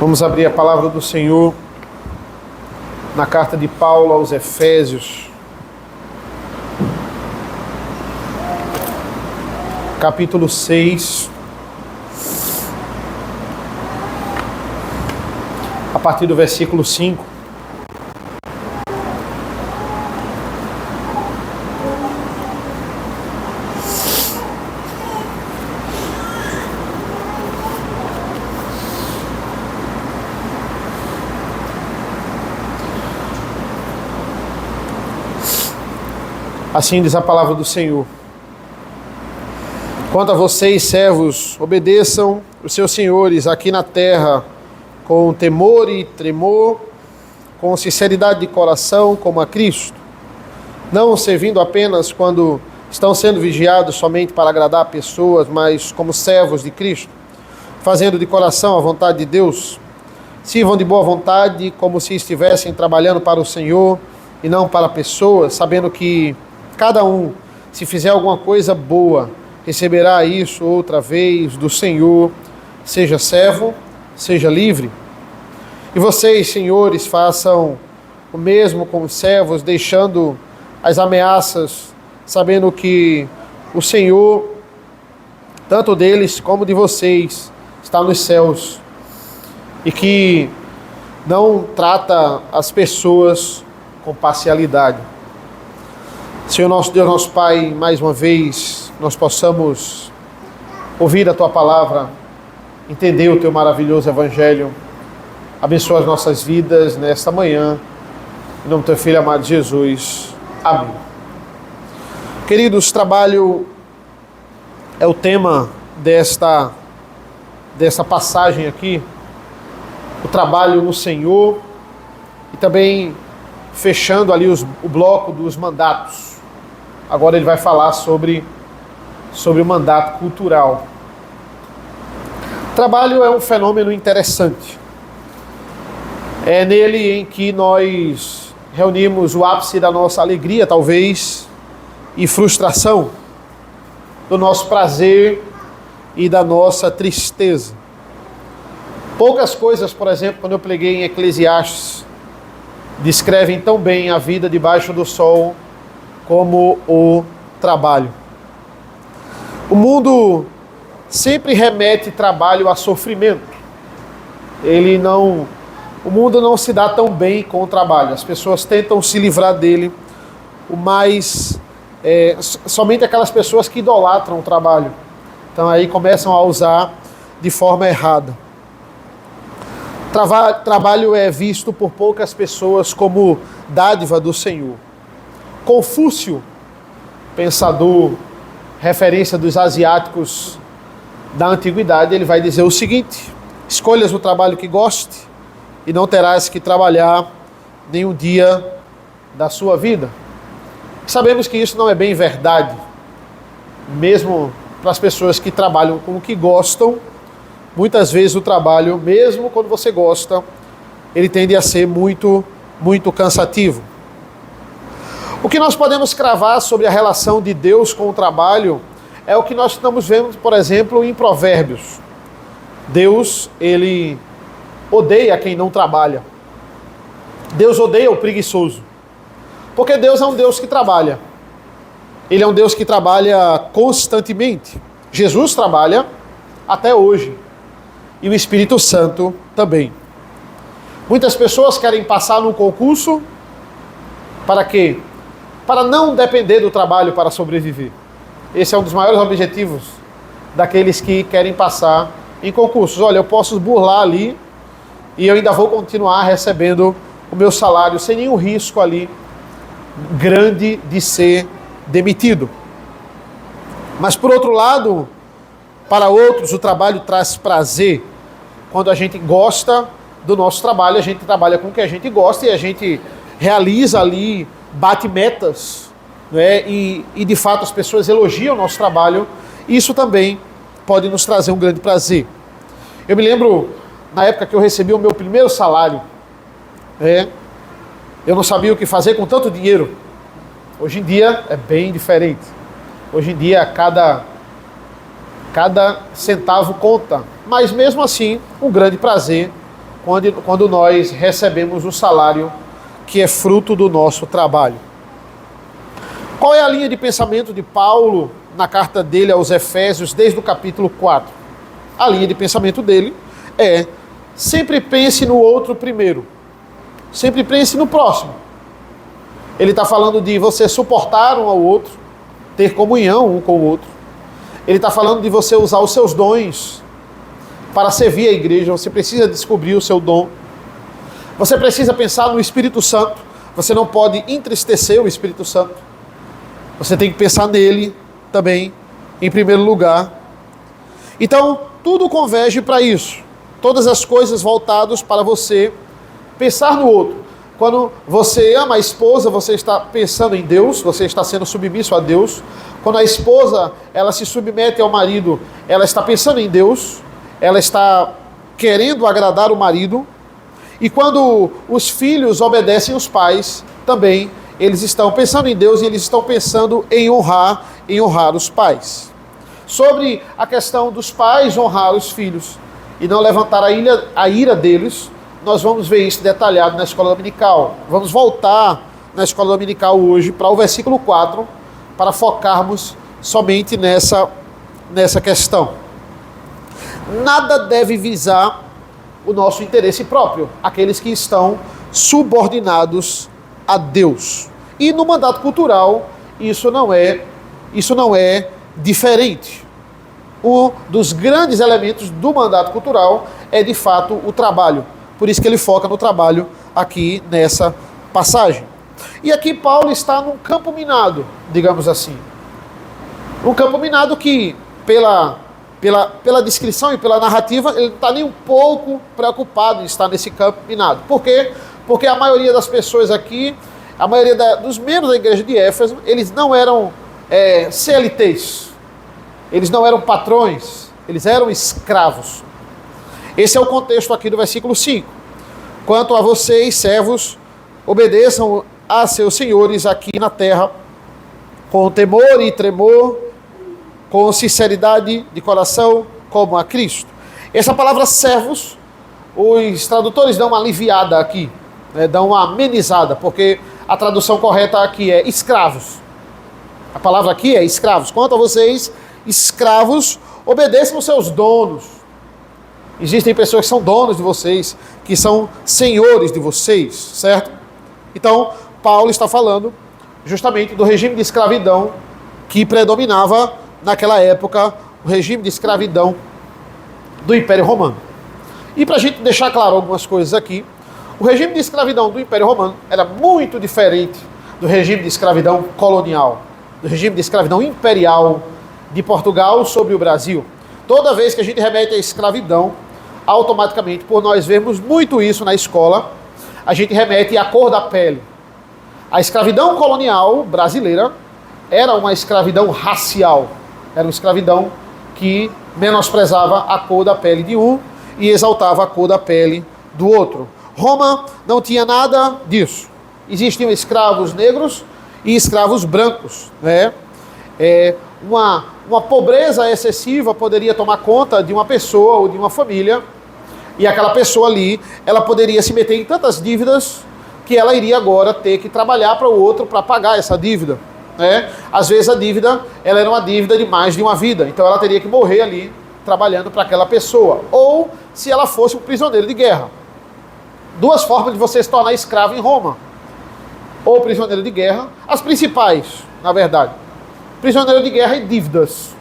Vamos abrir a palavra do Senhor na carta de Paulo aos Efésios, capítulo 6, a partir do versículo 5. Assim diz a palavra do Senhor. Quanto a vocês, servos, obedeçam os seus senhores aqui na terra com temor e tremor, com sinceridade de coração, como a Cristo, não servindo apenas quando estão sendo vigiados somente para agradar pessoas, mas como servos de Cristo, fazendo de coração a vontade de Deus. Sirvam de boa vontade, como se estivessem trabalhando para o Senhor e não para pessoas, sabendo que cada um, se fizer alguma coisa boa, receberá isso outra vez do Senhor, seja servo, seja livre. E vocês, senhores, façam o mesmo com os servos, deixando as ameaças, sabendo que o Senhor, tanto deles como de vocês, está nos céus e que não trata as pessoas com parcialidade. Senhor nosso Deus, nosso Pai, mais uma vez nós possamos ouvir a Tua palavra, entender o Teu maravilhoso Evangelho. Abençoa as nossas vidas nesta manhã, em nome do Teu Filho amado Jesus. Amém. Queridos, trabalho é o tema desta passagem aqui, o trabalho no Senhor, e também fechando ali o bloco dos mandatos. Agora ele vai falar sobre o mandato cultural. Trabalho é um fenômeno interessante. É nele em que nós reunimos o ápice da nossa alegria, talvez, e frustração, do nosso prazer e da nossa tristeza. Poucas coisas, por exemplo, quando eu preguei em Eclesiastes, descrevem tão bem a vida debaixo do sol como o trabalho. O mundo sempre remete trabalho a sofrimento. O mundo não se dá tão bem com o trabalho. As pessoas tentam se livrar dele, somente aquelas pessoas que idolatram o trabalho. Então aí começam a usar de forma errada. Trabalho é visto por poucas pessoas como dádiva do Senhor. Confúcio, pensador, referência dos asiáticos da antiguidade, ele vai dizer o seguinte: escolhas o trabalho que goste e não terás que trabalhar nenhum dia da sua vida. Sabemos que isso não é bem verdade, mesmo para as pessoas que trabalham com o que gostam. Muitas vezes o trabalho, mesmo quando você gosta, ele tende a ser muito, muito cansativo. O que nós podemos cravar sobre a relação de Deus com o trabalho é o que nós estamos vendo, por exemplo, em Provérbios. Deus, ele odeia quem não trabalha. Deus odeia o preguiçoso. Porque Deus é um Deus que trabalha. Ele é um Deus que trabalha constantemente. Jesus trabalha até hoje. E o Espírito Santo também. Muitas pessoas querem passar num concurso. Para quê? Para não depender do trabalho para sobreviver. Esse é um dos maiores objetivos daqueles que querem passar em concursos. Olha, eu posso burlar ali e eu ainda vou continuar recebendo o meu salário sem nenhum risco ali grande de ser demitido. Mas por outro lado, para outros o trabalho traz prazer. Quando a gente gosta do nosso trabalho, a gente trabalha com o que a gente gosta e a gente realiza ali, bate metas, né? E de fato as pessoas elogiam o nosso trabalho. Isso também pode nos trazer um grande prazer. Eu me lembro, na época que eu recebi o meu primeiro salário, eu não sabia o que fazer com tanto dinheiro. Hoje em dia é bem diferente. Hoje em dia cada centavo conta. Mas mesmo assim, um grande prazer quando nós recebemos o salário que é fruto do nosso trabalho. Qual é a linha de pensamento de Paulo na carta dele aos Efésios, desde o capítulo 4? A linha de pensamento dele é: sempre pense no outro primeiro. Sempre pense no próximo. Ele está falando de você suportar um ao outro, ter comunhão um com o outro. Ele está falando de você usar os seus dons para servir a igreja. Você precisa descobrir o seu dom. Você precisa pensar no Espírito Santo. Você não pode entristecer o Espírito Santo. Você tem que pensar nele também, em primeiro lugar. Então, tudo converge para isso. Todas as coisas voltadas para você pensar no outro. Quando você ama a esposa, você está pensando em Deus, você está sendo submisso a Deus. Quando a esposa, ela se submete ao marido, ela está pensando em Deus, ela está querendo agradar o marido. E quando os filhos obedecem os pais, também eles estão pensando em Deus e eles estão pensando em honrar os pais. Sobre a questão dos pais honrar os filhos e não levantar a ira deles, nós vamos ver isso detalhado na escola dominical. Vamos voltar na escola dominical hoje para o versículo 4, para focarmos somente nessa questão. Nada deve visar o nosso interesse próprio, aqueles que estão subordinados a Deus. E no mandato cultural, isso não é diferente. Um dos grandes elementos do mandato cultural é, de fato, o trabalho. Por isso que ele foca no trabalho aqui nessa passagem. E aqui Paulo está num campo minado, digamos assim. Um campo minado que, pela descrição e pela narrativa, ele não está nem um pouco preocupado em estar nesse campo minado. Por quê? Porque a maioria das pessoas aqui, a maioria dos membros da igreja de Éfeso, eles não eram CLTs, eles não eram patrões, eles eram escravos. Esse é o contexto aqui do versículo 5. Quanto a vocês, servos, obedeçam a seus senhores aqui na terra, com temor e tremor, com sinceridade de coração, como a Cristo. Essa palavra servos, os tradutores dão uma aliviada aqui, dão uma amenizada, porque a tradução correta aqui é escravos. A palavra aqui é escravos. Quanto a vocês, escravos, obedeçam os seus donos. Existem pessoas que são donos de vocês, que são senhores de vocês, certo? Então, Paulo está falando justamente do regime de escravidão que predominava naquela época, o regime de escravidão do Império Romano. E para a gente deixar claro algumas coisas aqui, o regime de escravidão do Império Romano era muito diferente do regime de escravidão colonial, do regime de escravidão imperial de Portugal sobre o Brasil. Toda vez que a gente remete à escravidão, automaticamente, por nós vermos muito isso na escola, a gente remete à cor da pele. A escravidão colonial brasileira era uma escravidão racial. Era uma escravidão que menosprezava a cor da pele de um e exaltava a cor da pele do outro. Roma não tinha nada disso. Existiam escravos negros e escravos brancos, né? Uma pobreza excessiva poderia tomar conta de uma pessoa ou de uma família, e aquela pessoa ali, ela poderia se meter em tantas dívidas que ela iria agora ter que trabalhar para o outro para pagar essa dívida, né? Às vezes a dívida, ela era uma dívida de mais de uma vida, então ela teria que morrer ali trabalhando para aquela pessoa, ou se ela fosse um prisioneiro de guerra. Duas formas de você se tornar escravo em Roma: ou prisioneiro de guerra, as principais, na verdade. Prisioneiro de guerra e dívidas.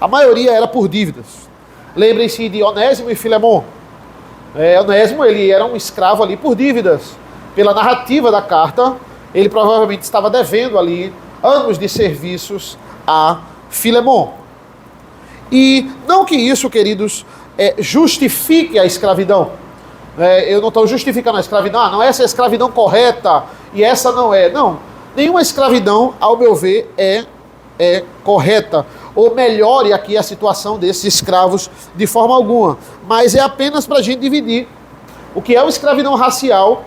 A maioria era por dívidas. Lembrem-se de Onésimo e Filemon. Onésimo, ele era um escravo ali por dívidas. Pela narrativa da carta, ele provavelmente estava devendo ali anos de serviços a Filemon. E não que isso, queridos, justifique a escravidão. Eu não estou justificando a escravidão. Não, essa é a escravidão correta e essa não é. Não, nenhuma escravidão, ao meu ver, é correta, ou melhore aqui a situação desses escravos de forma alguma, mas é apenas para a gente dividir o que é uma escravidão racial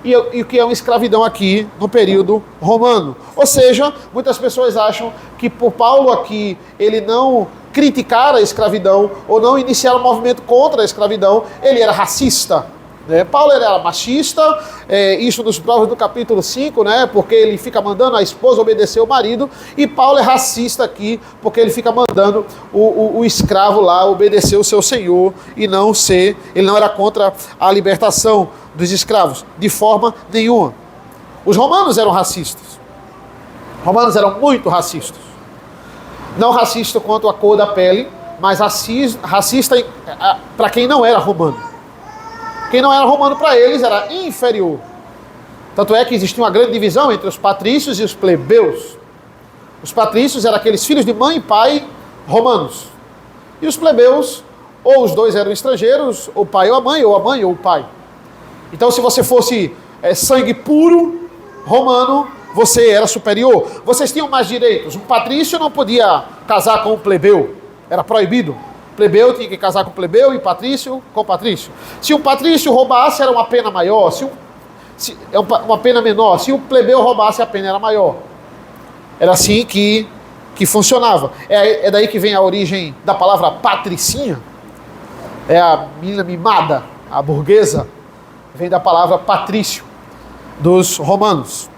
e o que é uma escravidão aqui no período romano. Ou seja, muitas pessoas acham que por Paulo aqui, ele não criticar a escravidão ou não iniciar um movimento contra a escravidão, ele era racista. Paulo era machista, isso nos provas do capítulo 5, porque ele fica mandando a esposa obedecer o marido, e Paulo é racista aqui, porque ele fica mandando o escravo lá obedecer o seu senhor, e ele não era contra a libertação dos escravos, de forma nenhuma. Os romanos eram racistas. Os romanos eram muito racistas. Não racista quanto a cor da pele, mas racista para quem não era romano. Quem não era romano para eles era inferior. Tanto é que existia uma grande divisão entre os patrícios e os plebeus. Os patrícios eram aqueles filhos de mãe e pai romanos. E os plebeus, ou os dois eram estrangeiros, ou o pai ou a mãe ou o pai. Então, se você fosse sangue puro romano, você era superior. Vocês tinham mais direitos. Um patrício não podia casar com um plebeu. Era proibido. Plebeu tinha que casar com plebeu e patrício com patrício. Se um patrício roubasse, era uma pena maior. Uma pena menor. Se o plebeu roubasse, a pena era maior. Era assim que funcionava. É daí que vem a origem da palavra patricinha. É a menina mimada, a burguesa. Vem da palavra patrício, dos romanos.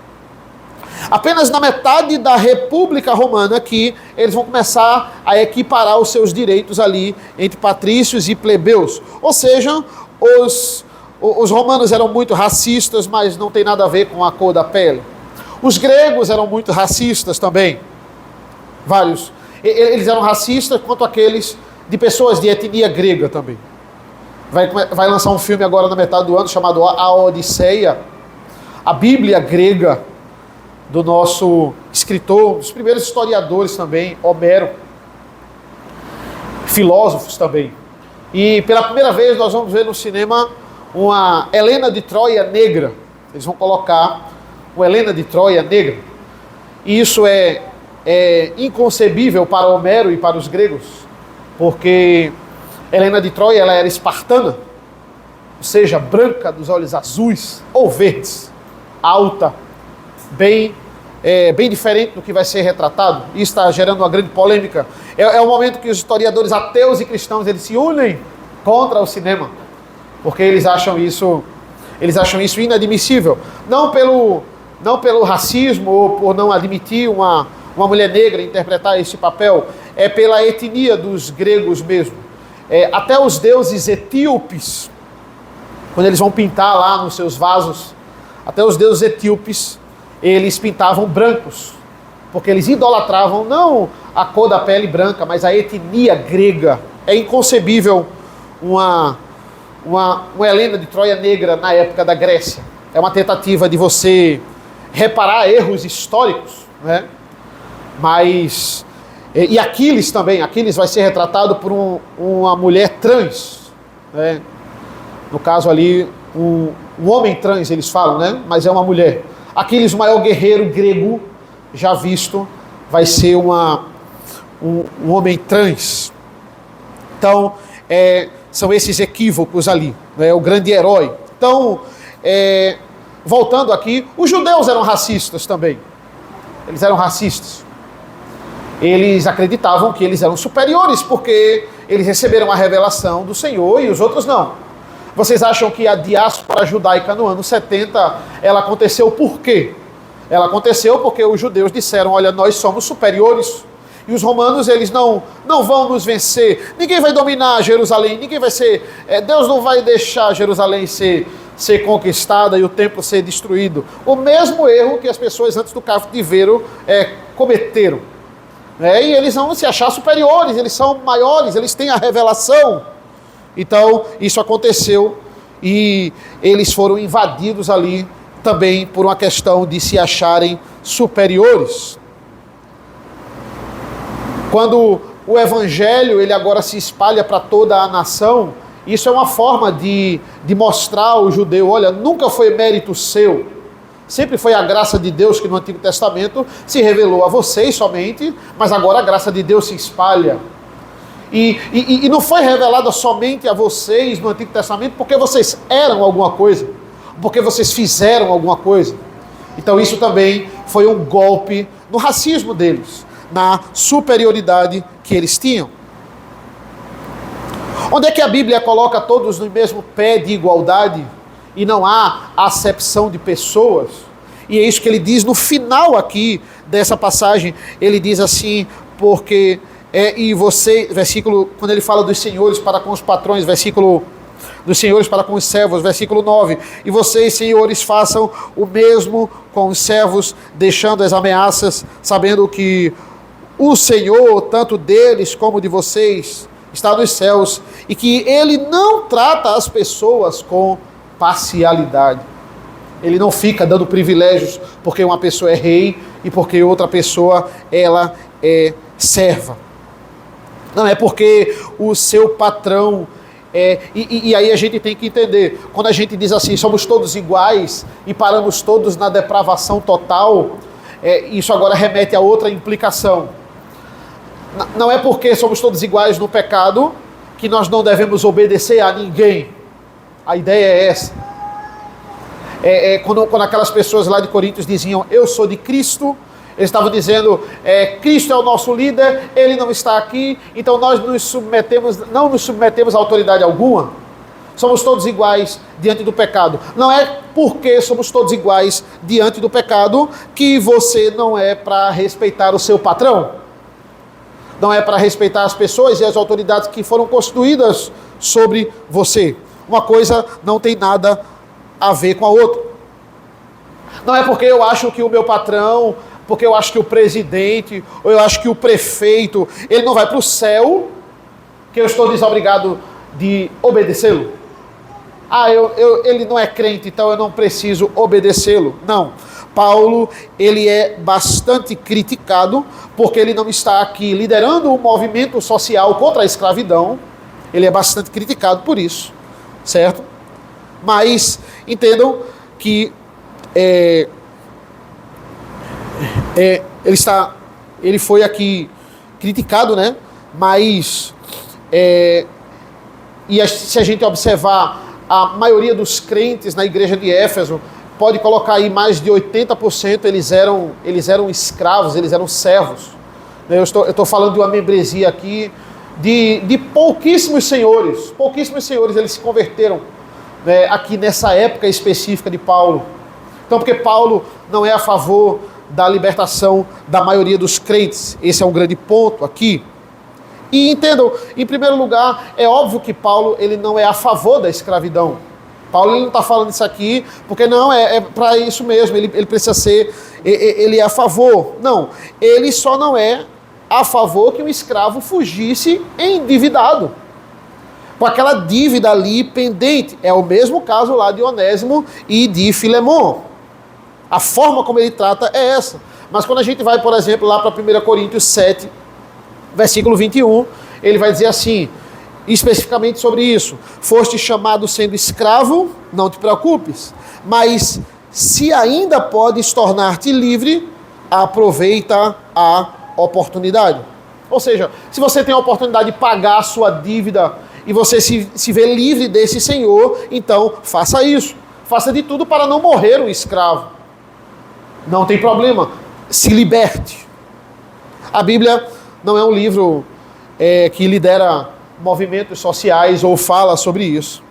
Apenas na metade da República Romana que eles vão começar a equiparar os seus direitos ali entre patrícios e plebeus. Ou seja, os romanos eram muito racistas, mas não tem nada a ver com a cor da pele. Os gregos eram muito racistas também. Vários. Eles eram racistas quanto aqueles de pessoas de etnia grega também. Vai lançar um filme agora na metade do ano chamado A Odisseia. A Bíblia grega do nosso escritor, um dos primeiros historiadores também, Homero, filósofos também. E pela primeira vez nós vamos ver no cinema uma Helena de Troia negra. Eles vão colocar uma Helena de Troia negra. E isso é inconcebível para Homero e para os gregos, porque Helena de Troia ela era espartana, ou seja, branca, dos olhos azuis ou verdes, alta, bem diferente do que vai ser retratado. Isso está gerando uma grande polêmica. É o momento que os historiadores ateus e cristãos eles se unem contra o cinema, porque eles acham isso inadmissível. Não pelo racismo ou por não admitir uma mulher negra interpretar esse papel, é pela etnia dos gregos mesmo. Até os deuses etíopes, quando eles vão pintar lá nos seus vasos, até os deuses etíopes, eles pintavam brancos, porque eles idolatravam não a cor da pele branca, mas a etnia grega. É inconcebível uma Helena de Troia negra na época da Grécia. É uma tentativa de você reparar erros históricos, Mas... E Aquiles também. Aquiles vai ser retratado por uma mulher trans, No caso ali, um homem trans, eles falam, Mas é uma mulher. Aquiles, o maior guerreiro grego já visto, vai ser um homem trans. Então, são esses equívocos ali, o grande herói. Então, voltando aqui, os judeus eram racistas também. Eles eram racistas. Eles acreditavam que eles eram superiores porque eles receberam a revelação do Senhor e os outros não. Vocês acham que a diáspora judaica no ano 70, ela aconteceu por quê? Ela aconteceu porque os judeus disseram, olha, nós somos superiores. E os romanos, eles não vão nos vencer. Ninguém vai dominar Jerusalém, ninguém vai ser... Deus não vai deixar Jerusalém ser conquistada e o templo ser destruído. O mesmo erro que as pessoas antes do cativeiro cometeram. E eles vão se achar superiores, eles são maiores, eles têm a revelação. Então, isso aconteceu e eles foram invadidos ali também por uma questão de se acharem superiores. Quando o evangelho ele agora se espalha para toda a nação, isso é uma forma de mostrar ao judeu, olha, nunca foi mérito seu, sempre foi a graça de Deus que no Antigo Testamento se revelou a vocês somente, mas agora a graça de Deus se espalha. E não foi revelada somente a vocês no Antigo Testamento porque vocês eram alguma coisa, porque vocês fizeram alguma coisa. Então isso também foi um golpe no racismo deles, na superioridade que eles tinham. Onde é que a Bíblia coloca todos no mesmo pé de igualdade e não há acepção de pessoas? E é isso que ele diz no final aqui dessa passagem. Ele diz assim, porque e você, versículo, quando ele fala dos senhores para com os patrões, versículo dos senhores para com os servos, versículo 9, e vocês, senhores, façam o mesmo com os servos, deixando as ameaças, sabendo que o Senhor, tanto deles como de vocês, está nos céus, e que ele não trata as pessoas com parcialidade. Ele não fica dando privilégios porque uma pessoa é rei e porque outra pessoa ela é serva. Não é porque o seu patrão e aí a gente tem que entender, quando a gente diz assim, somos todos iguais e paramos todos na depravação total, isso agora remete a outra implicação. Não é porque somos todos iguais no pecado que nós não devemos obedecer a ninguém. A ideia é essa. Quando aquelas pessoas lá de Coríntios diziam, eu sou de Cristo, eles estavam dizendo, Cristo é o nosso líder, ele não está aqui, então nós não nos submetemos a autoridade alguma. Somos todos iguais diante do pecado. Não é porque somos todos iguais diante do pecado que você não é para respeitar o seu patrão. Não é para respeitar as pessoas e as autoridades que foram constituídas sobre você. Uma coisa não tem nada a ver com a outra. Não é porque eu acho que o meu patrão, porque eu acho que o presidente, ou eu acho que o prefeito, ele não vai para o céu, que eu estou desobrigado de obedecê-lo. Ele não é crente, então eu não preciso obedecê-lo. Não. Paulo, ele é bastante criticado, porque ele não está aqui liderando um movimento social contra a escravidão. Ele é bastante criticado por isso, certo? Mas entendam que ele foi aqui criticado, né? Mas se a gente observar a maioria dos crentes na igreja de Éfeso, pode colocar aí mais de 80%, eles eram escravos, eles eram servos. Eu estou falando de uma membresia aqui de pouquíssimos senhores eles se converteram, né, aqui nessa época específica de Paulo. Então, porque Paulo não é a favor da libertação da maioria dos crentes. Esse é um grande ponto aqui. E entendam, em primeiro lugar, é óbvio que Paulo ele não é a favor da escravidão. Paulo ele não está falando isso aqui porque não é para isso mesmo, ele precisa ser, ele é a favor. Não, ele só não é a favor que um escravo fugisse endividado, com aquela dívida ali pendente. É o mesmo caso lá de Onésimo e de Filemon. A forma como ele trata é essa. Mas quando a gente vai, por exemplo, lá para 1 Coríntios 7, versículo 21, ele vai dizer assim, especificamente sobre isso: foste chamado sendo escravo, não te preocupes, mas se ainda podes tornar-te livre, aproveita a oportunidade. Ou seja, se você tem a oportunidade de pagar a sua dívida e você se vê livre desse senhor, então faça isso. Faça de tudo para não morrer um escravo. Não tem problema, se liberte. A Bíblia não é um livro que lidera movimentos sociais ou fala sobre isso.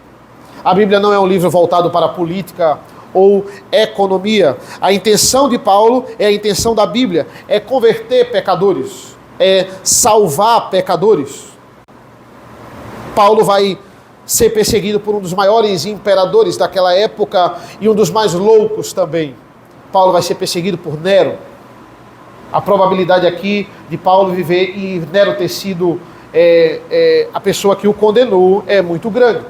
A Bíblia não é um livro voltado para a política ou economia. A intenção de Paulo é a intenção da Bíblia, é converter pecadores, é salvar pecadores. Paulo vai ser perseguido por um dos maiores imperadores daquela época e um dos mais loucos também. Paulo vai ser perseguido por Nero. A probabilidade aqui de Paulo viver e Nero ter sido a pessoa que o condenou é muito grande.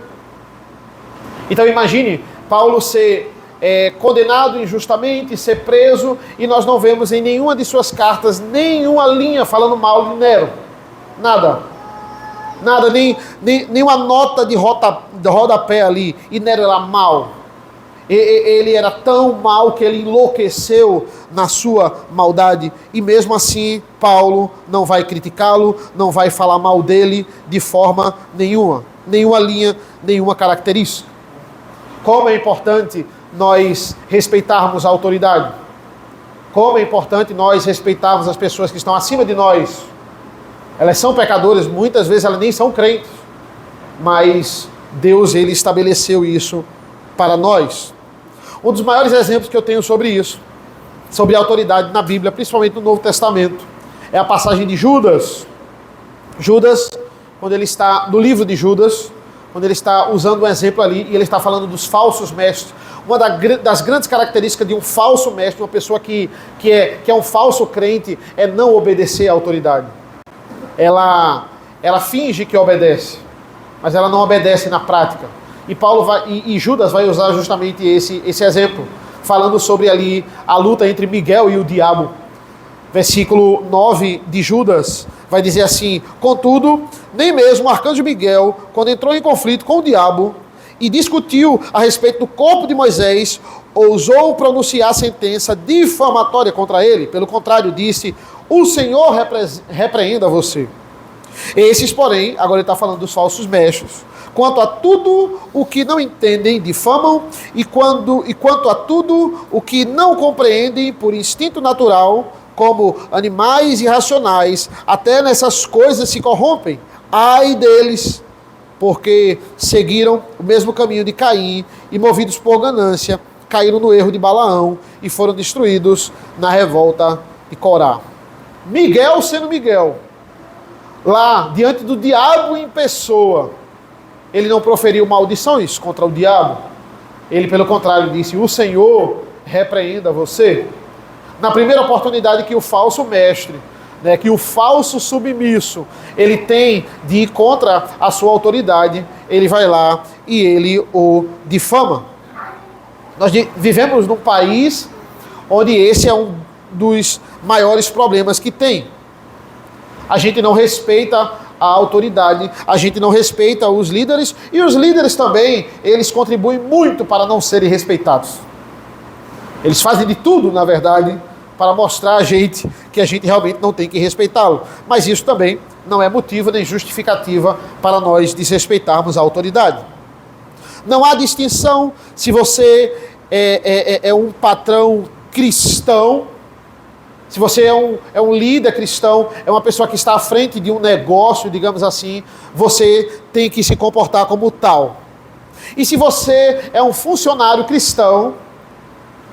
Então imagine Paulo ser condenado injustamente, ser preso, e nós não vemos em nenhuma de suas cartas nenhuma linha falando mal de Nero. Nada, nem uma nota de rodapé ali, e Nero era mau. Ele era tão mau que ele enlouqueceu na sua maldade, e mesmo assim Paulo não vai criticá-lo, não vai falar mal dele de forma nenhuma linha, nenhuma característica. Como é importante nós respeitarmos a autoridade, como é importante nós respeitarmos as pessoas que estão acima de nós. Elas são pecadoras, muitas vezes elas nem são crentes, mas Deus, ele estabeleceu isso para nós. Um dos maiores exemplos que eu tenho sobre isso, sobre a autoridade na Bíblia, principalmente no Novo Testamento, é a passagem de Judas. Judas, quando ele está no livro de Judas, quando ele está usando um exemplo ali, e ele está falando dos falsos mestres. Uma das grandes características de um falso mestre, uma pessoa que é um falso crente, é não obedecer à autoridade. Ela finge que obedece, mas ela não obedece na prática. E Judas vai usar justamente esse exemplo, falando sobre ali a luta entre Miguel e o diabo. Versículo 9 de Judas vai dizer assim: contudo, nem mesmo o arcanjo Miguel, quando entrou em conflito com o diabo e discutiu a respeito do corpo de Moisés, ousou pronunciar sentença difamatória contra ele. Pelo contrário, disse: o Senhor repreenda você. Esses, porém, agora ele está falando dos falsos mestres, quanto a tudo o que não entendem, difamam, e quanto a tudo o que não compreendem por instinto natural, como animais irracionais, até nessas coisas se corrompem. Ai deles, porque seguiram o mesmo caminho de Caim, e movidos por ganância, caíram no erro de Balaão, e foram destruídos na revolta de Corá. Miguel sendo Miguel, lá diante do diabo em pessoa, ele não proferiu maldições contra o diabo. Ele, pelo contrário, disse: o Senhor repreenda você. Na primeira oportunidade que o falso mestre, que o falso submisso, ele tem de ir contra a sua autoridade, ele vai lá e ele o difama. Nós vivemos num país onde esse é um dos maiores problemas que tem. A gente não respeita a autoridade, a gente não respeita os líderes, e os líderes também, eles contribuem muito para não serem respeitados. Eles fazem de tudo, na verdade, para mostrar a gente que a gente realmente não tem que respeitá-lo. Mas isso também não é motivo nem justificativa para nós desrespeitarmos a autoridade. Não há distinção se você é um patrão cristão, se você é um líder cristão, é uma pessoa que está à frente de um negócio, digamos assim, você tem que se comportar como tal. E se você é um funcionário cristão,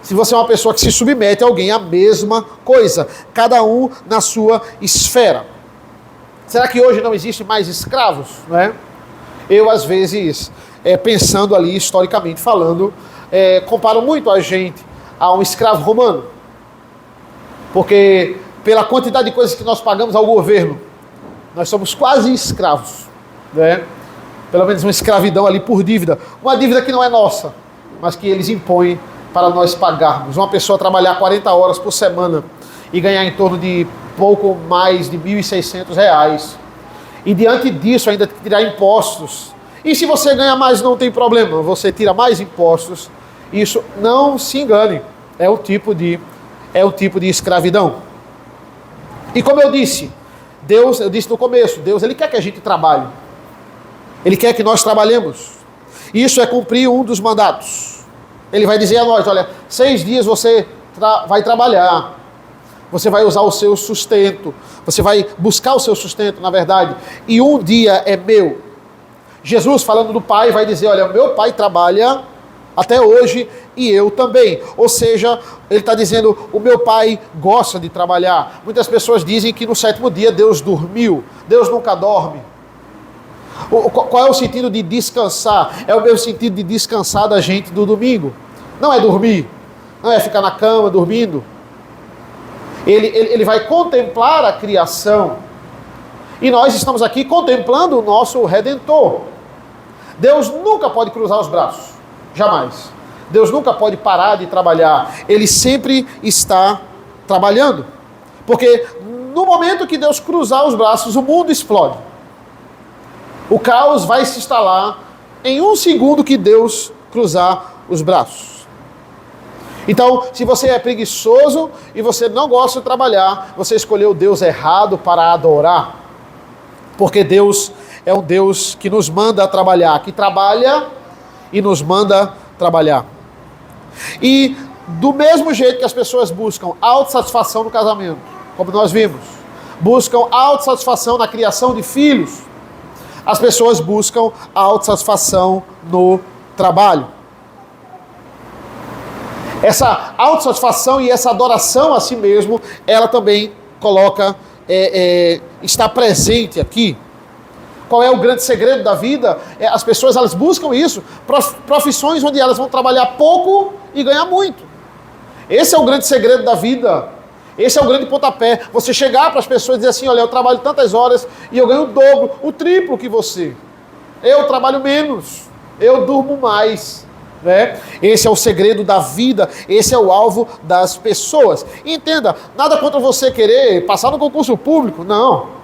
se você é uma pessoa que se submete a alguém, a mesma coisa, cada um na sua esfera. Será que hoje não existe mais escravos? Não é? Eu, às vezes, pensando ali, historicamente falando, comparo muito a gente a um escravo romano. Porque, pela quantidade de coisas que nós pagamos ao governo, nós somos quase escravos. Né? Pelo menos uma escravidão ali por dívida. Uma dívida que não é nossa, mas que eles impõem para nós pagarmos. Uma pessoa trabalhar 40 horas por semana e ganhar em torno de pouco mais de R$ 1.600. E diante disso ainda tirar impostos. E se você ganha mais não tem problema, você tira mais impostos. Isso, não se engane, é o tipo de escravidão. E como eu disse no começo, Deus, ele quer que a gente trabalhe. Ele quer que nós trabalhemos. Isso é cumprir um dos mandatos. Ele vai dizer a nós: olha, 6 dias você vai trabalhar, você vai usar o seu sustento, você vai buscar o seu sustento, na verdade, e um dia é meu. Jesus, falando do Pai, vai dizer: olha, meu Pai trabalha até hoje e eu também. Ou seja, ele está dizendo: o meu Pai gosta de trabalhar. Muitas pessoas dizem que no 7º dia Deus dormiu. Deus nunca dorme. Qual é o sentido de descansar? É o mesmo sentido de descansar da gente do domingo. Não é dormir, não é ficar na cama dormindo. Ele vai contemplar a criação. E nós estamos aqui contemplando o nosso Redentor. Deus nunca pode cruzar os braços. Jamais. Deus nunca pode parar de trabalhar. Ele sempre está trabalhando. Porque no momento que Deus cruzar os braços, o mundo explode. O caos vai se instalar em um segundo que Deus cruzar os braços. Então, se você é preguiçoso e você não gosta de trabalhar, você escolheu o Deus errado para adorar. Porque Deus é um Deus que nos manda trabalhar, que trabalha e nos manda trabalhar. E do mesmo jeito que as pessoas buscam autossatisfação no casamento, como nós vimos, buscam autossatisfação na criação de filhos, as pessoas buscam a autossatisfação no trabalho. Essa autossatisfação e essa adoração a si mesmo, ela também está presente aqui. Qual é o grande segredo da vida? As pessoas elas buscam isso, profissões onde elas vão trabalhar pouco e ganhar muito. Esse é o grande segredo da vida. Esse é o grande pontapé. Você chegar para as pessoas e dizer assim, olha, eu trabalho tantas horas e eu ganho o dobro, o triplo que você. Eu trabalho menos, eu durmo mais. Né? Esse é o segredo da vida, esse é o alvo das pessoas. E entenda, nada contra você querer passar no concurso público, não.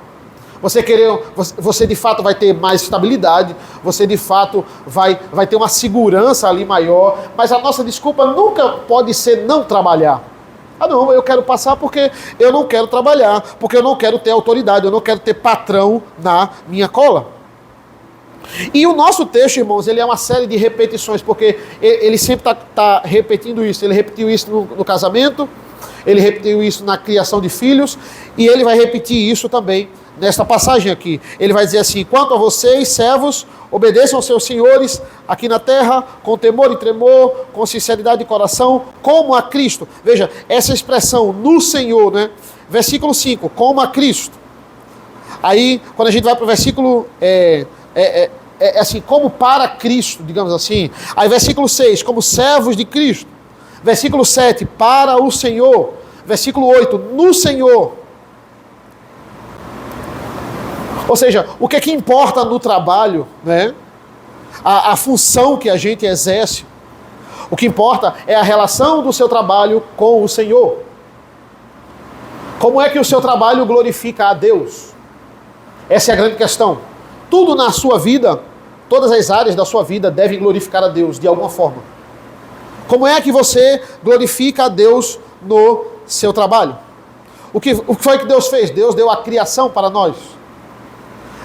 Você de fato vai ter mais estabilidade, você de fato vai ter uma segurança ali maior, mas a nossa desculpa nunca pode ser não trabalhar. Ah não, eu quero passar porque eu não quero trabalhar, porque eu não quero ter autoridade, eu não quero ter patrão na minha cola. E o nosso texto, irmãos, ele é uma série de repetições, porque ele sempre está repetindo isso. Ele repetiu isso no casamento, ele repetiu isso na criação de filhos, e ele vai repetir isso também nesta passagem aqui. Ele vai dizer assim, quanto a vocês, servos, obedeçam aos seus senhores aqui na terra, com temor e tremor, com sinceridade de coração, como a Cristo. Veja, essa expressão, no Senhor, né? Versículo 5, como a Cristo. Aí, quando a gente vai para o versículo... assim, como para Cristo, digamos assim. Aí versículo 6, como servos de Cristo. Versículo 7, para o Senhor. Versículo 8, no Senhor. Ou seja, o que é que importa no trabalho, né? A função que a gente exerce. O que importa é a relação do seu trabalho com o Senhor. Como é que o seu trabalho glorifica a Deus? Essa é a grande questão. Tudo na sua vida, todas as áreas da sua vida devem glorificar a Deus de alguma forma. Como é que você glorifica a Deus no seu trabalho? O que foi que Deus fez? Deus deu a criação para nós.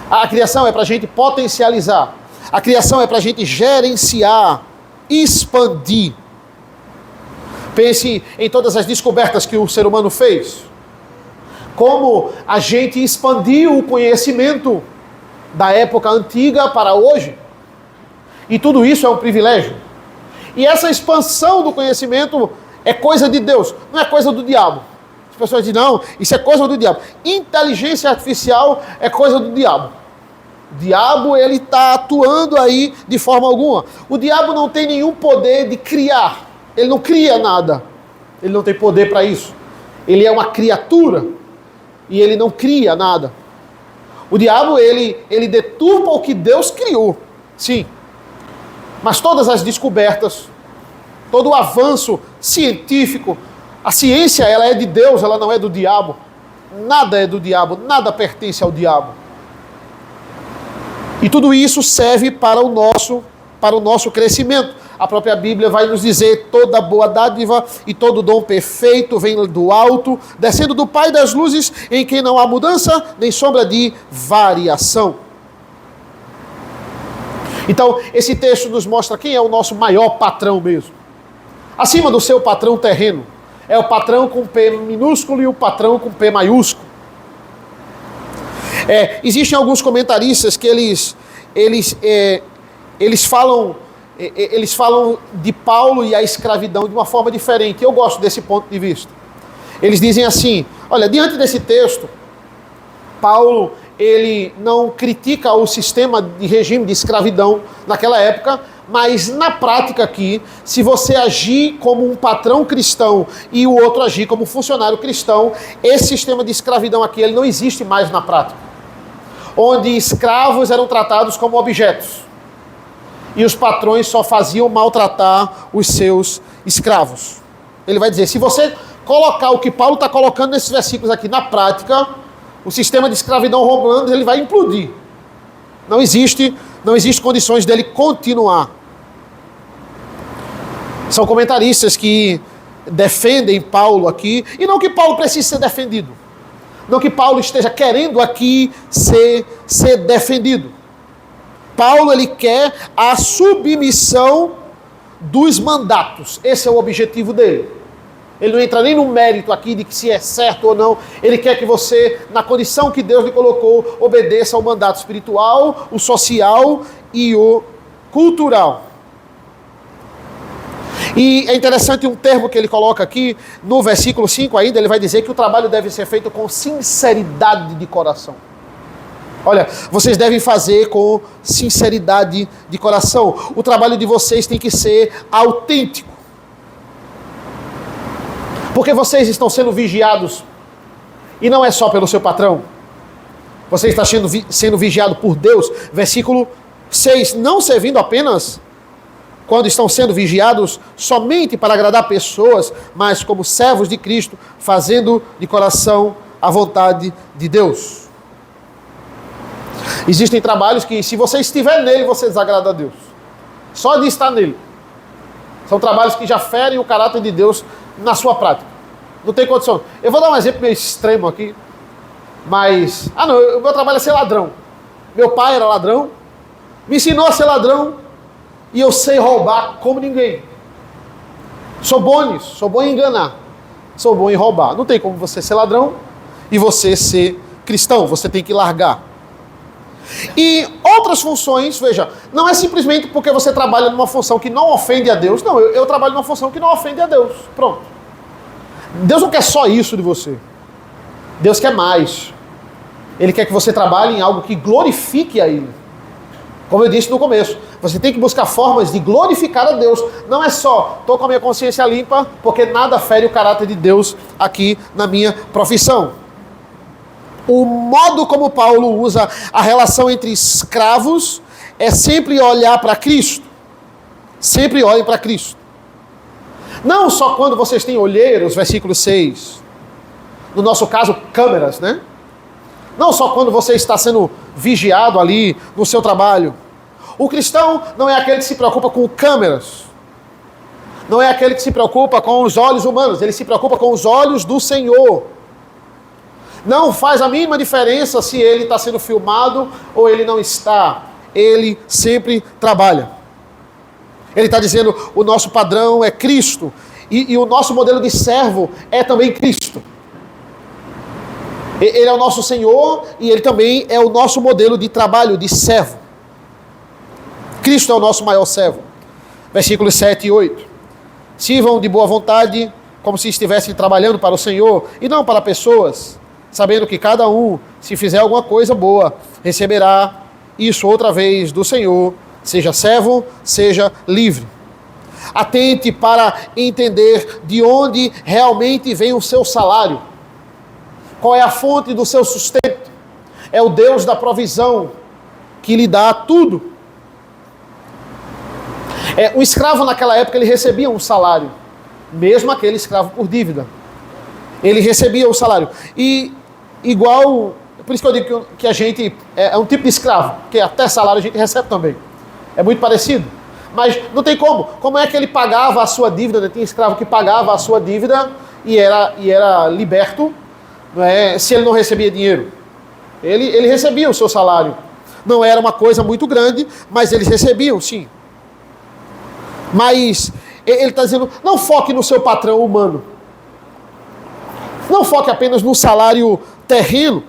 A criação é para a gente potencializar. A criação é para a gente gerenciar, expandir. Pense em todas as descobertas que o ser humano fez. Como a gente expandiu o conhecimento da época antiga para hoje. E tudo isso é um privilégio. E essa expansão do conhecimento é coisa de Deus, não é coisa do diabo. As pessoas dizem, não, isso é coisa do diabo. Inteligência artificial é coisa do diabo. O diabo, ele está atuando aí de forma alguma. O diabo não tem nenhum poder de criar. Ele não cria nada. Ele não tem poder para isso. Ele é uma criatura e ele não cria nada. O diabo, ele deturpa o que Deus criou, sim. Mas todas as descobertas, todo o avanço científico, a ciência, ela é de Deus, ela não é do diabo. Nada é do diabo, nada pertence ao diabo. E tudo isso serve para o nosso crescimento. A própria Bíblia vai nos dizer, toda boa dádiva e todo dom perfeito vem do alto, descendo do Pai das luzes, em quem não há mudança, nem sombra de variação. Então, esse texto nos mostra quem é o nosso maior patrão mesmo. Acima do seu patrão terreno. É o patrão com P minúsculo e o patrão com P maiúsculo. Existem alguns comentaristas que eles falam de Paulo e a escravidão de uma forma diferente. Eu gosto desse ponto de vista. Eles dizem assim, olha, diante desse texto, Paulo, ele não critica o sistema de regime de escravidão naquela época, mas na prática aqui, se você agir como um patrão cristão e o outro agir como um funcionário cristão, esse sistema de escravidão aqui, ele não existe mais na prática. Onde escravos eram tratados como objetos. E os patrões só faziam maltratar os seus escravos. Ele vai dizer, se você colocar o que Paulo está colocando nesses versículos aqui na prática, o sistema de escravidão romano ele vai implodir. Não existe condições dele continuar. São comentaristas que defendem Paulo aqui, e não que Paulo precise ser defendido. Não que Paulo esteja querendo aqui ser defendido. Paulo, ele quer a submissão dos mandatos. Esse é o objetivo dele. Ele não entra nem no mérito aqui de que se é certo ou não. Ele quer que você, na condição que Deus lhe colocou, obedeça ao mandato espiritual, o social e o cultural. E é interessante um termo que ele coloca aqui, no versículo 5 ainda, ele vai dizer que o trabalho deve ser feito com sinceridade de coração. Olha, vocês devem fazer com sinceridade de coração. O trabalho de vocês tem que ser autêntico. Porque vocês estão sendo vigiados. E não é só pelo seu patrão. Você está sendo vigiado por Deus. Versículo 6. Não servindo apenas quando estão sendo vigiados somente para agradar pessoas, mas como servos de Cristo, fazendo de coração a vontade de Deus. Existem trabalhos que, se você estiver nele, você desagrada a Deus. Só de estar nele. São trabalhos que já ferem o caráter de Deus na sua prática. Não tem condição. Eu vou dar um exemplo meio extremo aqui. Mas, o meu trabalho é ser ladrão. Meu pai era ladrão. Me ensinou a ser ladrão. E eu sei roubar como ninguém. Sou bom nisso. Sou bom em enganar. Sou bom em roubar. Não tem como você ser ladrão e você ser cristão. Você tem que largar. E outras funções, veja, não é simplesmente porque você trabalha numa função que não ofende a Deus. Não, eu trabalho numa função que não ofende a Deus. Pronto. Deus não quer só isso de você. Deus quer mais. Ele quer que você trabalhe em algo que glorifique a Ele. Como eu disse no começo, você tem que buscar formas de glorificar a Deus. Não é só, estou com a minha consciência limpa, porque nada fere o caráter de Deus aqui na minha profissão. O modo como Paulo usa a relação entre escravos é sempre olhar para Cristo. Sempre olhem para Cristo. Não só quando vocês têm olheiros, versículo 6. No nosso caso, câmeras, né? Não só quando você está sendo vigiado ali no seu trabalho. O cristão não é aquele que se preocupa com câmeras. Não é aquele que se preocupa com os olhos humanos. Ele se preocupa com os olhos do Senhor. Não faz a mínima diferença se ele está sendo filmado ou ele não está. Ele sempre trabalha. Ele está dizendo, o nosso padrão é Cristo. E o nosso modelo de servo é também Cristo. Ele é o nosso Senhor e Ele também é o nosso modelo de trabalho, de servo. Cristo é o nosso maior servo. Versículos 7 e 8. Sirvam de boa vontade, como se estivessem trabalhando para o Senhor e não para pessoas, sabendo que cada um, se fizer alguma coisa boa, receberá isso outra vez do Senhor, seja servo, seja livre. Atente para entender de onde realmente vem o seu salário. Qual é a fonte do seu sustento? É o Deus da provisão que lhe dá tudo. O escravo naquela época ele recebia um salário, mesmo aquele escravo por dívida. Ele recebia o salário. E igual, por isso que eu digo que a gente é um tipo de escravo, que até salário a gente recebe também. É muito parecido. Mas não tem como. Como é que ele pagava a sua dívida? Né? Tinha escravo que pagava a sua dívida e era liberto, não é? Se ele não recebia dinheiro. Ele recebia o seu salário. Não era uma coisa muito grande, mas eles recebiam, sim. Mas ele está dizendo, não foque no seu patrão humano. Não foque apenas no salário terreno.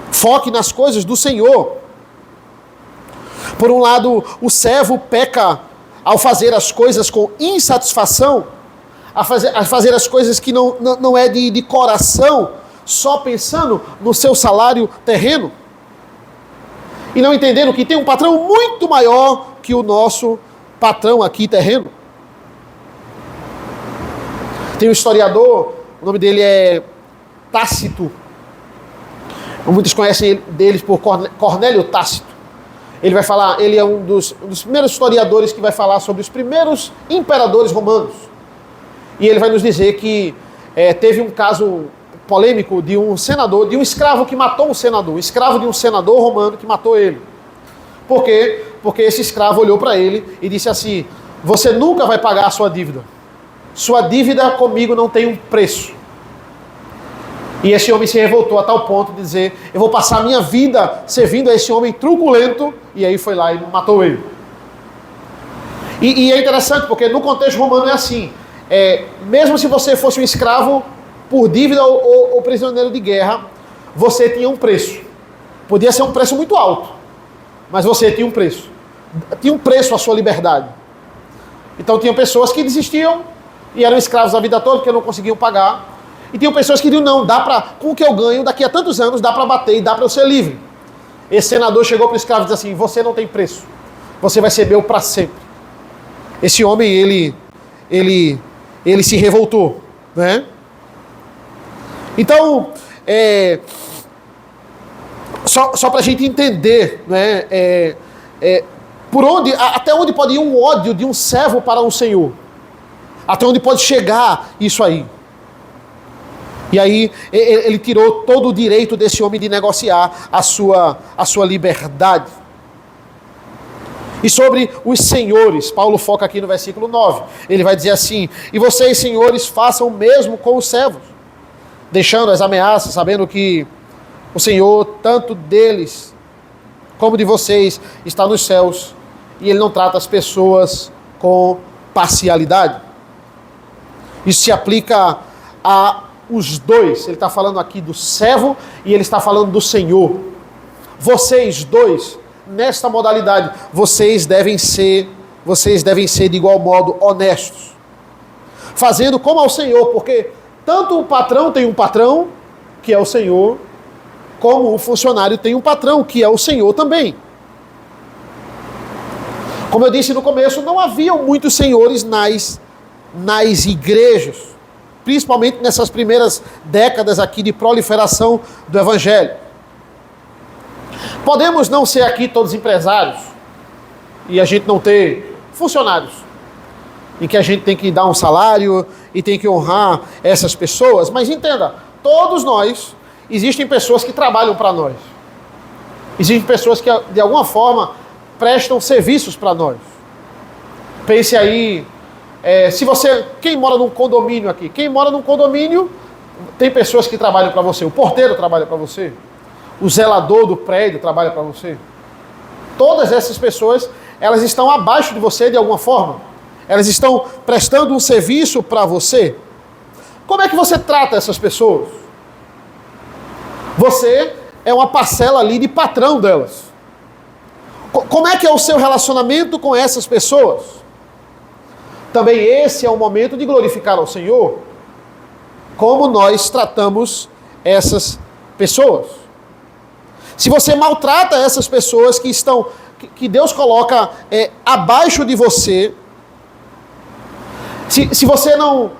Foque nas coisas do Senhor. Por um lado, o servo peca ao fazer as coisas com insatisfação, a fazer as coisas que não é de coração, só pensando no seu salário terreno, e não entendendo que tem um patrão muito maior que o nosso patrão aqui terreno. Tem um historiador, o nome dele é Tácito. Muitos conhecem deles por Cornélio Tácito. Ele vai falar, ele é um dos primeiros historiadores que vai falar sobre os primeiros imperadores romanos. E ele vai nos dizer que teve um caso polêmico de um senador, de um escravo que matou um senador, um escravo de um senador romano que matou ele. Por quê? Porque esse escravo olhou para ele e disse assim, você nunca vai pagar a sua dívida. Sua dívida comigo não tem um preço. E esse homem se revoltou a tal ponto de dizer, eu vou passar a minha vida servindo a esse homem truculento, e aí foi lá e matou ele. E é interessante, porque no contexto romano é assim, mesmo se você fosse um escravo por dívida ou prisioneiro de guerra, você tinha um preço. Podia ser um preço muito alto, mas você tinha um preço. Tinha um preço a sua liberdade. Então tinham pessoas que desistiam e eram escravos a vida toda porque não conseguiam pagar. E tinham pessoas que diziam, não, com o que eu ganho, daqui a tantos anos, dá para bater e dá para eu ser livre. Esse senador chegou para o escravo e disse assim, você não tem preço. Você vai ser meu para sempre. Esse homem, ele se revoltou, né? Então, só para a gente entender, né, até onde pode ir um ódio de um servo para um senhor, até onde pode chegar isso aí. E aí ele tirou todo o direito desse homem de negociar a sua liberdade. E sobre os senhores, Paulo foca aqui no versículo 9. Ele vai dizer assim, e vocês, senhores, façam o mesmo com os servos, deixando as ameaças, sabendo que o Senhor, tanto deles como de vocês, está nos céus, e Ele não trata as pessoas com parcialidade. Isso se aplica a os dois. Ele está falando aqui do servo e ele está falando do Senhor. Vocês dois, nesta modalidade, vocês devem ser de igual modo honestos, fazendo como ao Senhor, porque tanto o patrão tem um patrão, que é o Senhor, como o funcionário tem um patrão, que é o Senhor também. Como eu disse no começo, não haviam muitos senhores nas igrejas, principalmente nessas primeiras décadas aqui de proliferação do Evangelho. Podemos não ser aqui todos empresários e a gente não ter funcionários, em que a gente tem que dar um salário e tem que honrar essas pessoas, mas entenda, todos nós, existem pessoas que trabalham para nós. Existem pessoas que de alguma forma prestam serviços para nós. Pense aí, quem mora num condomínio aqui? Quem mora num condomínio, tem pessoas que trabalham para você. O porteiro trabalha para você. O zelador do prédio trabalha para você. Todas essas pessoas, elas estão abaixo de você de alguma forma. Elas estão prestando um serviço para você. Como é que você trata essas pessoas? Você é uma parcela ali de patrão delas. Como é que é o seu relacionamento com essas pessoas? Também esse é o momento de glorificar ao Senhor. Como nós tratamos essas pessoas. Se você maltrata essas pessoas que Deus coloca abaixo de você, se você não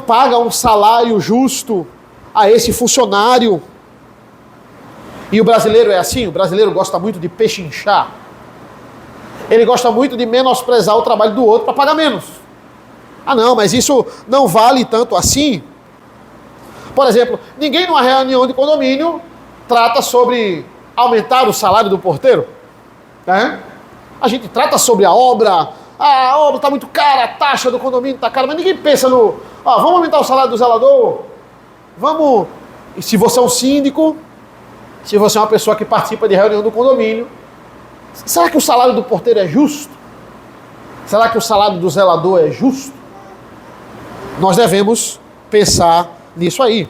paga um salário justo a esse funcionário, e o brasileiro é assim, o brasileiro gosta muito de pechinchar, ele gosta muito de menosprezar o trabalho do outro para pagar menos. Ah não, mas isso não vale tanto assim. Por exemplo, ninguém numa reunião de condomínio trata sobre aumentar o salário do porteiro, né? A gente trata sobre a obra está muito cara, a taxa do condomínio está cara, mas ninguém pensa vamos aumentar o salário do zelador, vamos, e se você é um síndico, se você é uma pessoa que participa de reunião do condomínio, será que o salário do porteiro é justo? Será que o salário do zelador é justo? Nós devemos pensar nisso aí.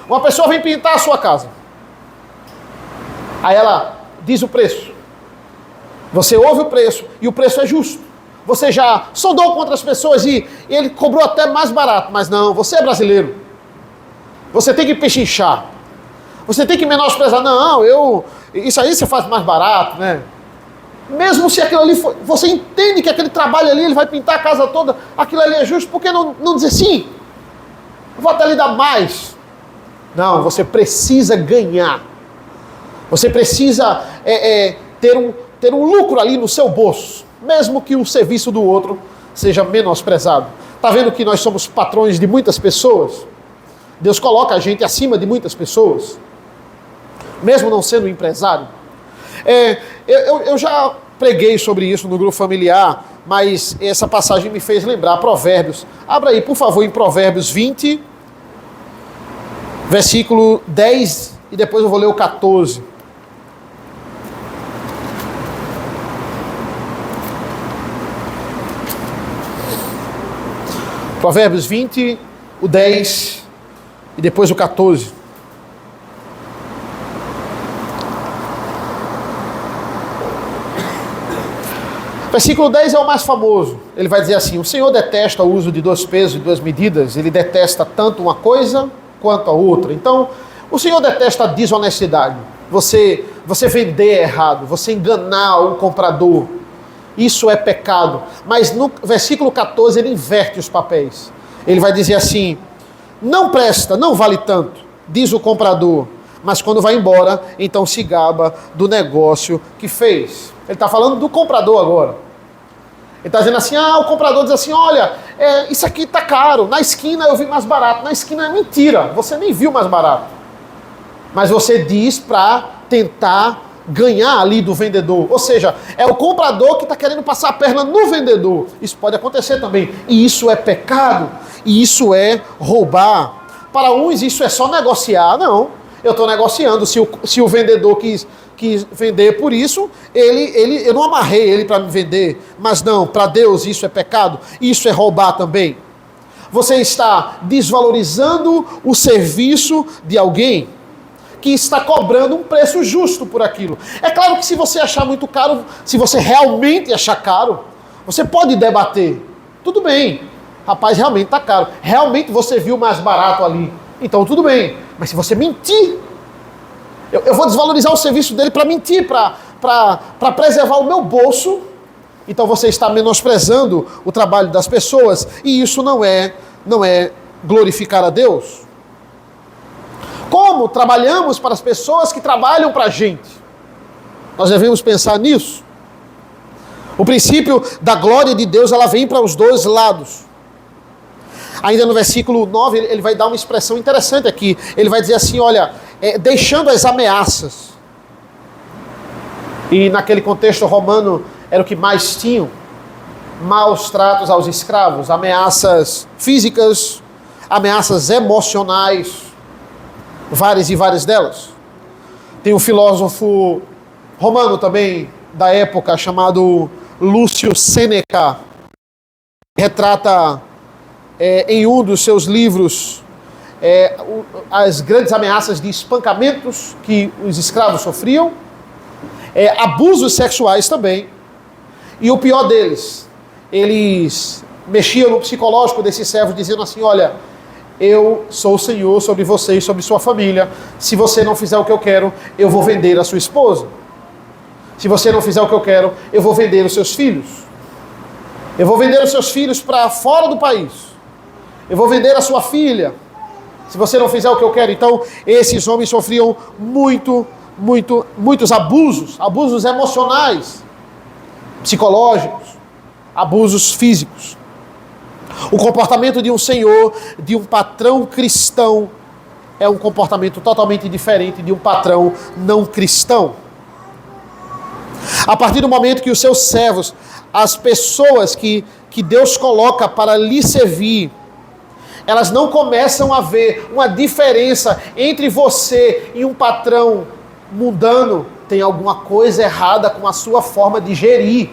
Uma pessoa vem pintar a sua casa. Aí ela diz o preço. Você ouve o preço e o preço é justo. Você já sondou com outras pessoas e ele cobrou até mais barato. Mas não, você é brasileiro. Você tem que pechinchar. Você tem que menosprezar. Não, isso aí você faz mais barato, né? Mesmo se aquilo ali for, você entende que aquele trabalho ali, ele vai pintar a casa toda, aquilo ali é justo, por que não dizer sim? Eu vou até lhe dar mais. Não, você precisa ganhar. Você precisa ter um lucro ali no seu bolso, mesmo que o serviço do outro seja menosprezado. Está vendo que nós somos patrões de muitas pessoas? Deus coloca a gente acima de muitas pessoas, mesmo não sendo empresário. Eu já preguei sobre isso no grupo familiar, mas essa passagem me fez lembrar Provérbios. Abra aí, por favor, em Provérbios 20, versículo 10, e depois eu vou ler o 14. Provérbios 20, o 10 e depois o 14. Versículo 10 é o mais famoso. Ele vai dizer assim: o Senhor detesta o uso de 2 pesos e 2 medidas. Ele detesta tanto uma coisa quanto a outra. Então, o Senhor detesta a desonestidade. Você vender errado, você enganar o comprador. Isso é pecado. Mas no versículo 14 ele inverte os papéis. Ele vai dizer assim: não presta, não vale tanto, diz o comprador. Mas quando vai embora, então se gaba do negócio que fez. Ele está falando do comprador agora. Ele está dizendo assim: o comprador diz assim, olha, isso aqui está caro, na esquina eu vi mais barato. Na esquina é mentira, você nem viu mais barato. Mas você diz para tentar ganhar ali do vendedor. Ou seja, é o comprador que está querendo passar a perna no vendedor. Isso pode acontecer também. E isso é pecado. E isso é roubar. Para uns isso é só negociar. Não, eu estou negociando. Se o vendedor quis vender por isso, eu não amarrei ele para me vender. Mas não, para Deus isso é pecado. Isso é roubar também. Você está desvalorizando o serviço de alguém que está cobrando um preço justo por aquilo. É claro que se você achar muito caro, se você realmente achar caro, você pode debater. Tudo bem, rapaz, realmente está caro. Realmente você viu mais barato ali. Então tudo bem. Mas se você mentir, eu vou desvalorizar o serviço dele para mentir, para preservar o meu bolso. Então você está menosprezando o trabalho das pessoas. E isso não é glorificar a Deus. Como trabalhamos para as pessoas que trabalham para a gente? Nós devemos pensar nisso. O princípio da glória de Deus, ela vem para os dois lados. Ainda no versículo 9, ele vai dar uma expressão interessante aqui. Ele vai dizer assim, olha, deixando as ameaças. E naquele contexto romano, era o que mais tinham. Maus tratos aos escravos, ameaças físicas, ameaças emocionais, várias e várias delas. Tem um filósofo romano também da época chamado Lúcio Sêneca, que retrata em um dos seus livros as grandes ameaças de espancamentos que os escravos sofriam, abusos sexuais também, e o pior deles, eles mexiam no psicológico desses servos dizendo assim, olha, eu sou o Senhor sobre você e sobre sua família. Se você não fizer o que eu quero, eu vou vender a sua esposa. Se você não fizer o que eu quero, eu vou vender os seus filhos. Eu vou vender os seus filhos para fora do país. Eu vou vender a sua filha. Se você não fizer o que eu quero. Então, esses homens sofriam muitos abusos emocionais, psicológicos, abusos físicos. O comportamento de um senhor, de um patrão cristão, é um comportamento totalmente diferente de um patrão não cristão. A partir do momento que os seus servos, as pessoas que Deus coloca para lhe servir, elas não começam a ver uma diferença entre você e um patrão mundano, tem alguma coisa errada com a sua forma de gerir,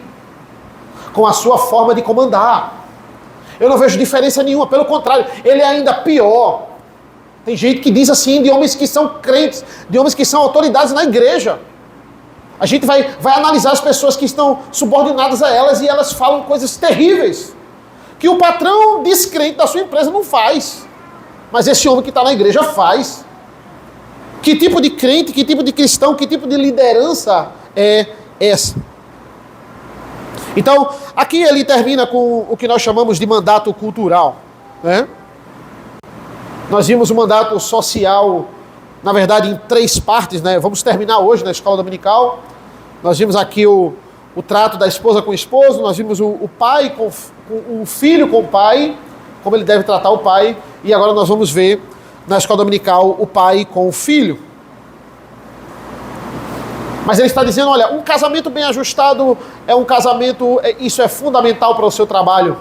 com a sua forma de comandar. Eu não vejo diferença nenhuma, pelo contrário, ele é ainda pior. Tem gente que diz assim, de homens que são crentes, de homens que são autoridades na igreja. A gente vai analisar as pessoas que estão subordinadas a elas e elas falam coisas terríveis, que o patrão descrente da sua empresa não faz, mas esse homem que está na igreja faz. Que tipo de crente, que tipo de cristão, que tipo de liderança é essa? Então, aqui ele termina com o que nós chamamos de mandato cultural, né? Nós vimos o mandato social, na verdade, em 3 partes, né? Vamos terminar hoje na escola dominical. Nós vimos aqui o trato da esposa com o esposo, nós vimos o pai com o filho com o pai, como ele deve tratar o pai, e agora nós vamos ver na escola dominical o pai com o filho. Mas ele está dizendo, olha, um casamento bem ajustado é um casamento, isso é fundamental para o seu trabalho.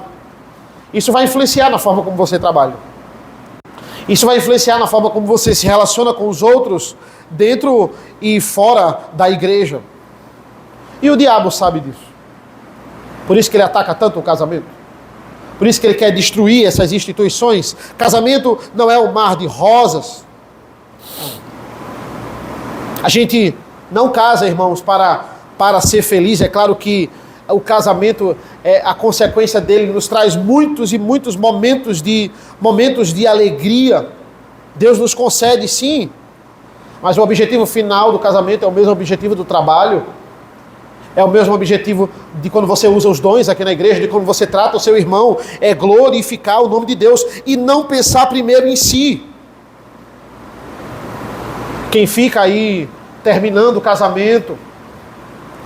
Isso vai influenciar na forma como você trabalha. Isso vai influenciar na forma como você se relaciona com os outros, dentro e fora da igreja. E o diabo sabe disso. Por isso que ele ataca tanto o casamento. Por isso que ele quer destruir essas instituições. Casamento não é um mar de rosas. A gente não casa, irmãos, para ser feliz. É claro que o casamento, a consequência dele nos traz muitos e muitos momentos de alegria. Deus nos concede, sim. Mas o objetivo final do casamento é o mesmo objetivo do trabalho. É o mesmo objetivo de quando você usa os dons aqui na igreja, de quando você trata o seu irmão, é glorificar o nome de Deus e não pensar primeiro em si. Quem fica aí terminando o casamento,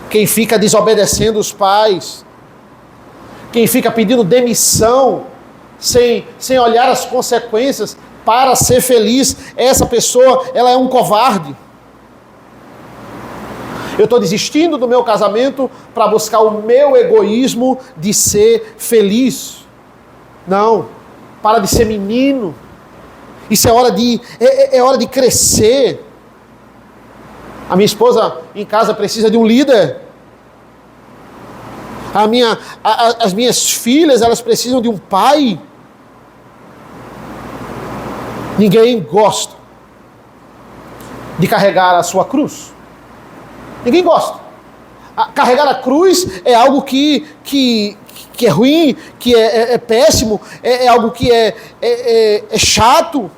quem fica desobedecendo os pais, quem fica pedindo demissão, sem olhar as consequências para ser feliz, essa pessoa, ela é um covarde. Eu estou desistindo do meu casamento para buscar o meu egoísmo de ser feliz. Não, para de ser menino. Isso é hora de crescer. A minha esposa em casa precisa de um líder. As minhas filhas, elas precisam de um pai. Ninguém gosta de carregar a sua cruz. Ninguém gosta. Carregar a cruz é algo que é ruim, que é péssimo, é algo que é chato,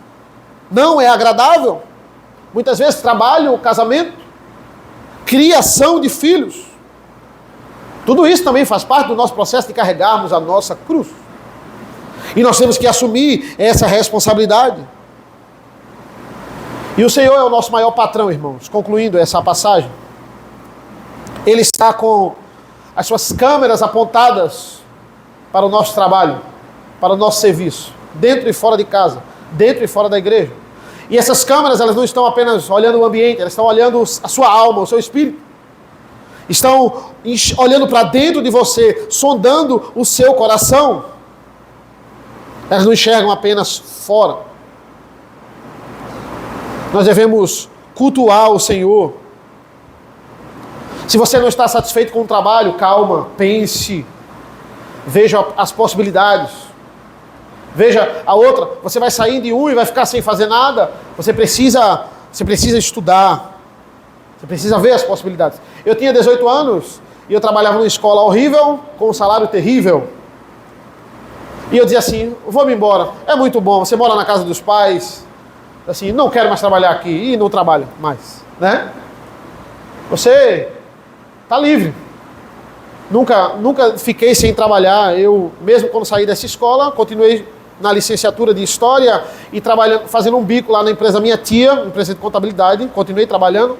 não é agradável. Muitas vezes trabalho, casamento, criação de filhos. Tudo isso também faz parte do nosso processo de carregarmos a nossa cruz. E nós temos que assumir essa responsabilidade. E o Senhor é o nosso maior patrão, irmãos. Concluindo essa passagem. Ele está com as suas câmeras apontadas para o nosso trabalho, para o nosso serviço, dentro e fora de casa, dentro e fora da igreja. E essas câmeras, elas não estão apenas olhando o ambiente, elas estão olhando a sua alma, o seu espírito. Estão olhando para dentro de você, sondando o seu coração. Elas não enxergam apenas fora. Nós devemos cultuar o Senhor. Se você não está satisfeito com o trabalho, calma, pense, veja as possibilidades. Veja a outra, você vai sair de um e vai ficar sem fazer nada. Você precisa estudar. Você precisa ver as possibilidades. Eu tinha 18 anos e eu trabalhava numa escola horrível, com um salário terrível. E eu dizia assim, vou-me embora. É muito bom, você mora na casa dos pais. Assim, não quero mais trabalhar aqui. E não trabalho mais, né? Você está livre. Nunca fiquei sem trabalhar. Eu, mesmo quando saí dessa escola, continuei na licenciatura de História e trabalhando, fazendo um bico lá na empresa da minha tia, empresa de contabilidade. Continuei trabalhando.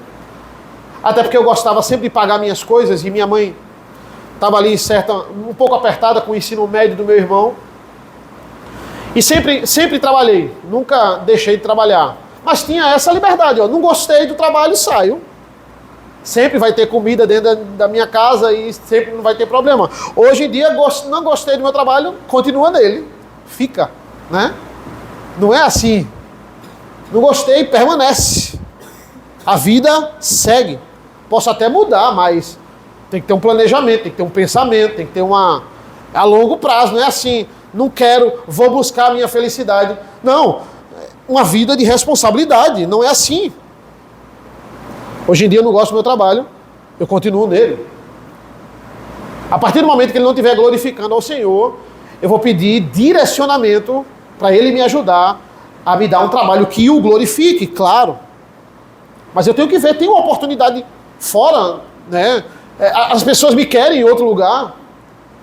Até porque eu gostava sempre de pagar minhas coisas e minha mãe estava ali um pouco apertada com o ensino médio do meu irmão. E sempre trabalhei, nunca deixei de trabalhar. Mas tinha essa liberdade, ó, não gostei do trabalho, saio. Sempre vai ter comida dentro da minha casa e sempre não vai ter problema. Hoje em dia, não gostei do meu trabalho, continua nele, fica, né? Não é assim. Não gostei, permanece. A vida segue. Posso até mudar, mas tem que ter um planejamento, tem que ter um pensamento, tem que ter a longo prazo, não é assim. Não quero, vou buscar a minha felicidade. Não, uma vida de responsabilidade, não é assim. Hoje em dia eu não gosto do meu trabalho, eu continuo nele. A partir do momento que ele não estiver glorificando ao Senhor, eu vou pedir direcionamento para ele me ajudar a me dar um trabalho que o glorifique, claro. Mas eu tenho que ver, tem uma oportunidade fora, né? As pessoas me querem em outro lugar.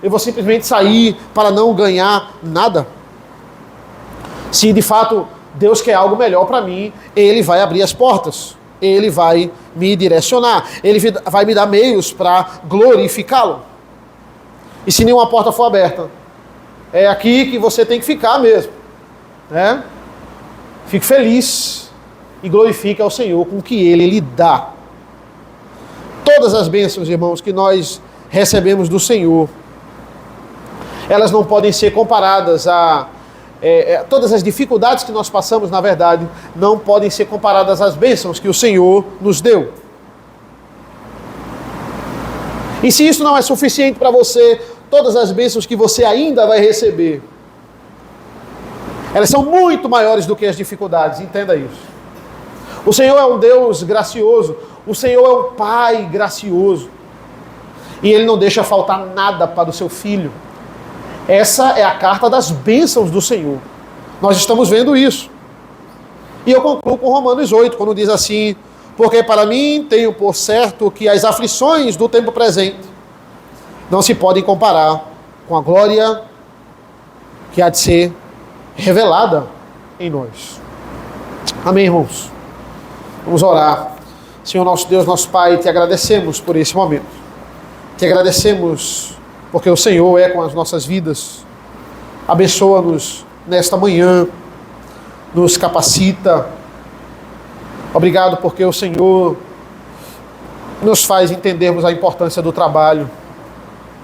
Eu vou simplesmente sair para não ganhar nada. Se de fato Deus quer algo melhor para mim, Ele vai abrir as portas. Ele vai me direcionar. Ele vai me dar meios para glorificá-lo. E se nenhuma porta for aberta, é aqui que você tem que ficar mesmo, né? Fique feliz e glorifique ao Senhor com o que Ele lhe dá. Todas as bênçãos, irmãos, que nós recebemos do Senhor, elas não podem ser comparadas todas as dificuldades que nós passamos, na verdade, não podem ser comparadas às bênçãos que o Senhor nos deu. E se isso não é suficiente para você, todas as bênçãos que você ainda vai receber. Elas são muito maiores do que as dificuldades, entenda isso. O Senhor é um Deus gracioso, o Senhor é um Pai gracioso. E Ele não deixa faltar nada para o seu filho. Essa é a carta das bênçãos do Senhor. Nós estamos vendo isso. E eu concluo com Romanos 8, quando diz assim: porque para mim tenho por certo que as aflições do tempo presente não se podem comparar com a glória que há de ser revelada em nós. Amém, irmãos? Vamos orar. Senhor nosso Deus, nosso Pai, te agradecemos por esse momento. Te agradecemos porque o Senhor é com as nossas vidas. Abençoa-nos nesta manhã, nos capacita. Obrigado porque o Senhor nos faz entendermos a importância do trabalho.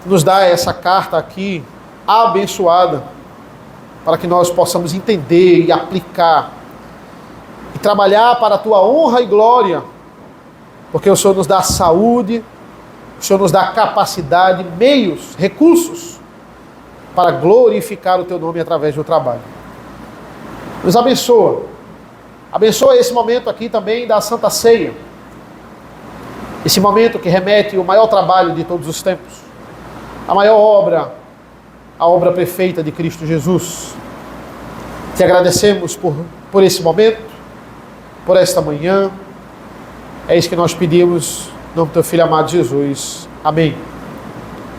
Nos dá essa carta aqui, abençoada, para que nós possamos entender e aplicar e trabalhar para a tua honra e glória, porque o Senhor nos dá saúde, o Senhor nos dá capacidade, meios, recursos para glorificar o teu nome através do trabalho. Nos abençoa. Abençoa esse momento aqui também da Santa Ceia. Esse momento que remete o maior trabalho de todos os tempos. A maior obra, a obra perfeita de Cristo Jesus. Te agradecemos por esse momento, por esta manhã. É isso que nós pedimos, em nome do teu Filho amado Jesus. Amém.